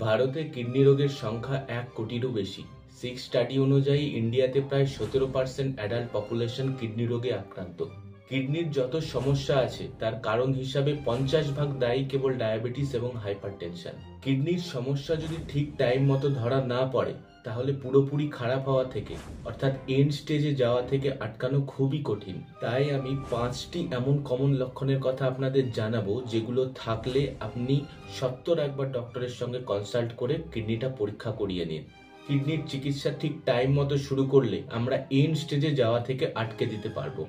ভারতে কিডনি রোগের সংখ্যা 1 কোটিরও বেশি। সিক্স স্টাডি অনুযায়ী ইন্ডিয়াতে প্রায় 17% অ্যাডাল্ট পপুলেশন কিডনি রোগে আক্রান্ত। কিডনির যত সমস্যা আছে তার কারণ হিসাবে 50% দায়ী কেবল ডায়াবেটিস এবং হাইপারটেনশন। কিডনির সমস্যা যদি ঠিক টাইম মতো ধরা না পড়ে তাহলে পুরোপুরি খারাপ হওয়া থেকে অর্থাৎ এন্ড স্টেজে যাওয়া থেকে আটকানো খুবই কঠিন। তাই আমি 5টি এমন কমন লক্ষণের কথা আপনাদের জানাবো যেগুলো থাকলে আপনি একবার ডক্টরের সঙ্গে কনসাল্ট করে কিডনিটা পরীক্ষা করিয়ে নিন। কিডনির চিকিৎসা ঠিক টাইম মতো শুরু করলে আমরা এন্ড স্টেজে যাওয়া থেকে আটকে দিতে পারবো।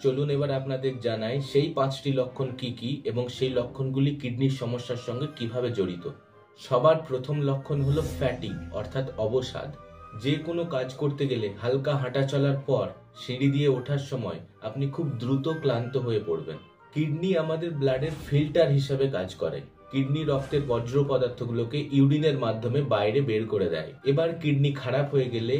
চলুন এবার আপনাদের জানাই সেই 5টি লক্ষণ কি কি এবং সেই লক্ষণগুলি কিডনির সমস্যার সঙ্গে কিভাবে জড়িত। সবার প্রথম লক্ষণ হলো ফ্যাটিং অর্থাৎ অবসাদ। যে কোনো কাজ করতে গেলে হালকা হাঁটা চলার পর সিঁড়ি দিয়ে ওঠার সময় আপনি খুব দ্রুত ক্লান্ত হয়ে পড়বেন। কিডনি আমাদের ব্লাডের ফিল্টার হিসেবে কাজ করে। কিডনি রক্তের বজ্র পদার্থগুলোকে ইউরিনের মাধ্যমে বাইরে বের করে দেয়। এবার কিডনি খারাপ হয়ে গেলে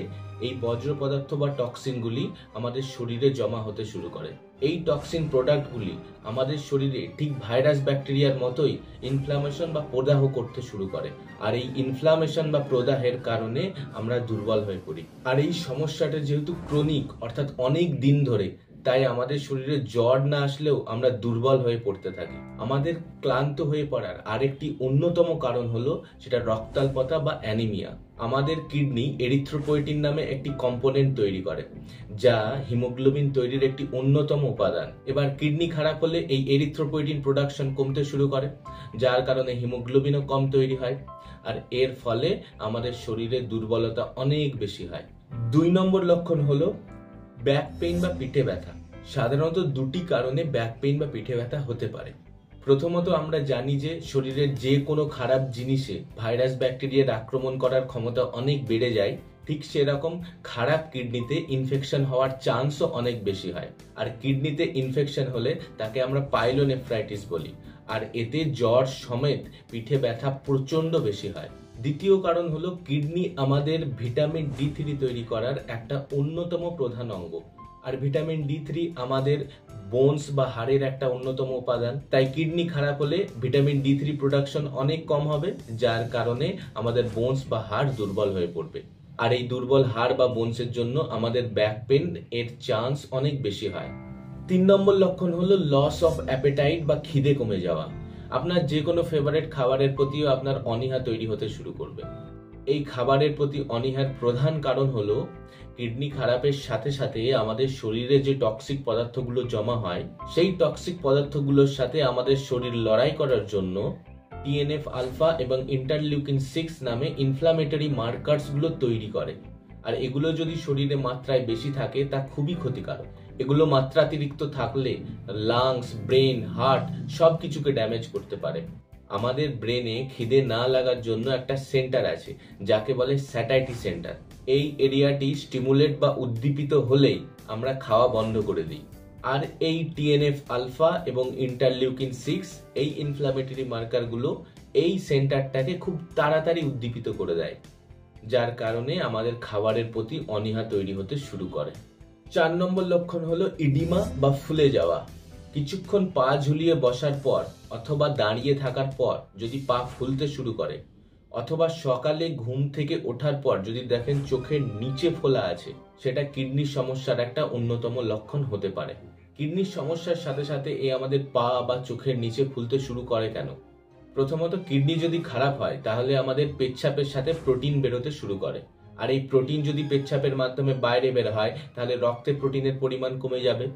এই বজ্র পদার্থ বা টক্সিনগুলি আমাদের শরীরে জমা হতে শুরু করে। এই টক্সিন প্রোডাক্টগুলি আমাদের শরীরে ঠিক ভাইরাস ব্যাকটেরিয়ার মতোই ইনফ্লামেশন বা প্রদাহ করতে শুরু করে। আর এই ইনফ্লামেশন বা প্রদাহের কারণে আমরা দুর্বল হয়ে পড়ি। আর এই সমস্যাটা যেহেতু ক্রনিক অর্থাৎ অনেক দিন ধরে, তাই আমাদের শরীরে জ্বর না আসলেও আমরা দুর্বল হয়ে পড়তে থাকি। আমাদের ক্লান্ত হয়ে পড়ার আরেকটি অন্যতম কারণ হলো সেটা রক্তাল্পতা বা অ্যানিমিয়া। আমাদের কিডনি এরিথ্রোপয়েটিন নামে একটি কম্পোনেন্ট তৈরি করে, যা হিমোগ্লোবিন তৈরির একটি অন্যতম উপাদান। এবার কিডনি খারাপ হলে এই এরিথ্রোপয়েটিন প্রোডাকশন কমতে শুরু করে, যার কারণে হিমোগ্লোবিনও কম তৈরি হয়। আর এর ফলে আমাদের শরীরে দুর্বলতা অনেক বেশি হয়। 2 নম্বর লক্ষণ হলো ব্যাক পেইন বা পিঠে ব্যথা। সাধারণত 2টি কারণে ব্যাক পেইন বা পিঠে ব্যথা হতে পারে। প্রথমত আমরা জানি যে শরীরের যে কোনো খারাপ জিনিসে ভাইরাস ব্যাকটেরিয়ার আক্রমণ করার ক্ষমতা অনেক বেড়ে যায়। ঠিক সেরকম খারাপ কিডনিতে ইনফেকশন হওয়ার চান্সও অনেক বেশি হয়। আর কিডনিতে ইনফেকশন হলে তাকে আমরা পাইলোনেফ্রাইটিস বলি। আর এতে জ্বর সমেত পিঠে ব্যথা প্রচন্ড বেশি হয়। দ্বিতীয় কারণ হলো কিডনি আমাদের ভিটামিন D3 তৈরি করার একটা অন্যতম প্রধান অঙ্গ। আর ভিটামিন D3 আমাদের বোনস বা হাড়ের একটা অন্যতম উপাদান। তাই কিডনি খারাপ হলে ভিটামিন D3 প্রোডাকশন অনেক কম হবে, যার কারণে আমাদের বোনস বা হাড় দুর্বল হয়ে পড়বে। আর এই দুর্বল হাড় বা বোনসের জন্য আমাদের ব্যাক পেন এর চান্স অনেক বেশি হয়। 3 নম্বর লক্ষণ হলো লস অফ অ্যাপেটাইট বা খিদে কমে যাওয়া। আপনার যে কোনো ফেভারিট খাবারের প্রতিও আপনার অনীহা তৈরি হতে শুরু করবে। এই খাবারের প্রতি অনীহার প্রধান কারণ হলো কিডনি খারাপের সাথে সাথে আমাদের শরীরে যে টক্সিক পদার্থগুলো জমা হয়, সেই টক্সিক পদার্থগুলোর সাথে আমাদের শরীর লড়াই করার জন্য TNF আলফা এবং ইন্টারলিউকিন 6 নামে ইনফ্লামেটরি মার্কার্স গুলো তৈরি করে। আর এগুলো যদি শরীরে মাত্রায় বেশি থাকে তা খুবই ক্ষতিকারক। এগুলো মাত্রাতিরিক্ত থাকলে লাংস, ব্রেন, হার্ট সবকিছুকে ড্যামেজ করতে পারে। আমাদের ব্রেনে খিদে না লাগার জন্য একটা সেন্টার আছে যাকে বলে স্যাটাইটি সেন্টার। এই এরিয়াটি স্টিমুলেট বা উদ্দীপিত হলেই আমরা খাওয়া বন্ধ করে দিই। আর এই TNF আলফা এবং ইন্টারলিউকিন 6 এই ইনফ্লামেটরি মার্কারগুলো এই সেন্টারটাকে খুব তাড়াতাড়ি উদ্দীপিত করে দেয়, যার কারণে আমাদের খাবারের প্রতি অনীহা তৈরি হতে শুরু করে। 4 নম্বর লক্ষণ হলো ইডিমা বা ফুলে যাওয়া। কিছুক্ষণ পা ঝুলিয়ে বসার পর অথবা দাঁড়িয়ে থাকার পর যদি পা ফুলতে শুরু করে, অথবা সকালে ঘুম থেকে ওঠার পর যদি দেখেন চোখের নিচে ফোলা আছে, সেটা কিডনির সমস্যার একটা অন্যতম লক্ষণ হতে পারে। কিডনির সমস্যার সাথে সাথে আমাদের পা বা চোখের নিচে ফুলতে শুরু করে কেন? প্রথমত, কিডনি যদি খারাপ হয় তাহলে আমাদের পেচ্ছাপের সাথে প্রোটিন বেরোতে শুরু করে। আর এই প্রোটিন যদি পেচ্ছাপের মাধ্যমে বাইরে বের হয় তাহলে রক্তে প্রোটিনের পরিমাণ কমে যাবে।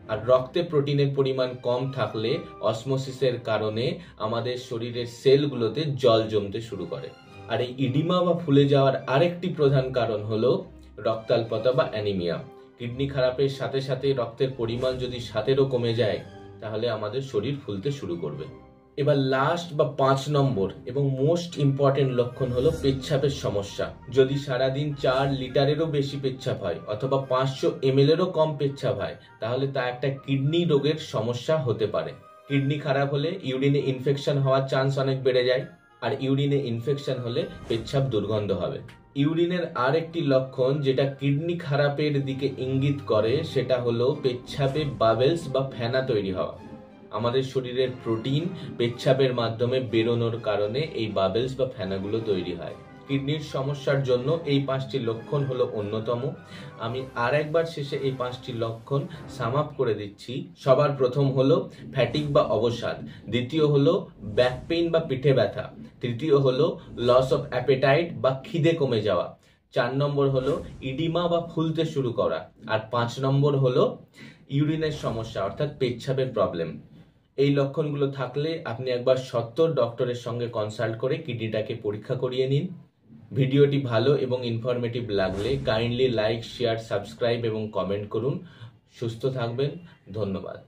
আর রক্তে প্রোটিনের পরিমাণ কম থাকলে অসমোসিসের কারণে আমাদের শরীরের সেলগুলোতে জল জমতে শুরু করে। আর এই ইডিমা বা ফুলে যাওয়ার আরেকটি প্রধান কারণ হলো রক্তাল্পতা বা অ্যানিমিয়া। কিডনি খারাপের সাথে সাথে রক্তের পরিমাণ যদি 7-এরও কমে যায় তাহলে আমাদের শরীর ফুলতে শুরু করবে। এবার লাস্ট বা 5 নম্বর এবং মোস্ট ইম্পর্টেন্ট লক্ষণ হলো পেচ্ছাপের সমস্যা। যদি সারাদিন 4 লিটারেরও বেশি পেচ্ছাপ হয় অথবা 500 ml-এরও কম পেচ্ছাপ হয় তাহলে তা একটা কিডনি রোগের সমস্যা হতে পারে। কিডনি খারাপ হলে ইউরিনে ইনফেকশন হওয়ার চান্স অনেক বেড়ে যায়। আর ইউরিনে ইনফেকশন হলে পেচ্ছাপ দুর্গন্ধ হবে। ইউরিনের আরেকটি লক্ষণ যেটা কিডনি খারাপের দিকে ইঙ্গিত করে সেটা হলো পেচ্ছাপে বাবেলস বা ফেনা তৈরি হওয়া। আমাদের শরীরের প্রোটিন পেচ্ছাপের মাধ্যমে বেরোনোর কারণে এই বাবেলস বা ফেনাগুলো তৈরি হয়। কিডনির সমস্যার জন্য এই 5টি লক্ষণ হলো অন্যতম। আমি আর একবার শেষে এই 5টি লক্ষণ সাম আপ করে দিচ্ছি। সবার প্রথম হলো ফ্যাটিক বা অবসাদ, দ্বিতীয় হলো ব্যাক পেইন বা পিঠে ব্যথা, তৃতীয় হলো লস অফ অ্যাপেটাইট বা খিদে কমে যাওয়া, 4 নম্বর হলো ইডিমা বা ফুলতে শুরু করা, আর 5 নম্বর হলো ইউরিনের সমস্যা অর্থাৎ পেচ্ছাপের প্রবলেম। এই লক্ষণগুলো থাকলে আপনি একবার সত্বর ডক্টরের সঙ্গে কনসাল্ট করে কিডনিটাকে পরীক্ষা করিয়ে নিন। ভিডিওটি ভালো এবং ইনফরমেটিভ লাগলে কাইন্ডলি লাইক, শেয়ার, সাবস্ক্রাইব এবং কমেন্ট করুন। সুস্থ থাকবেন। ধন্যবাদ।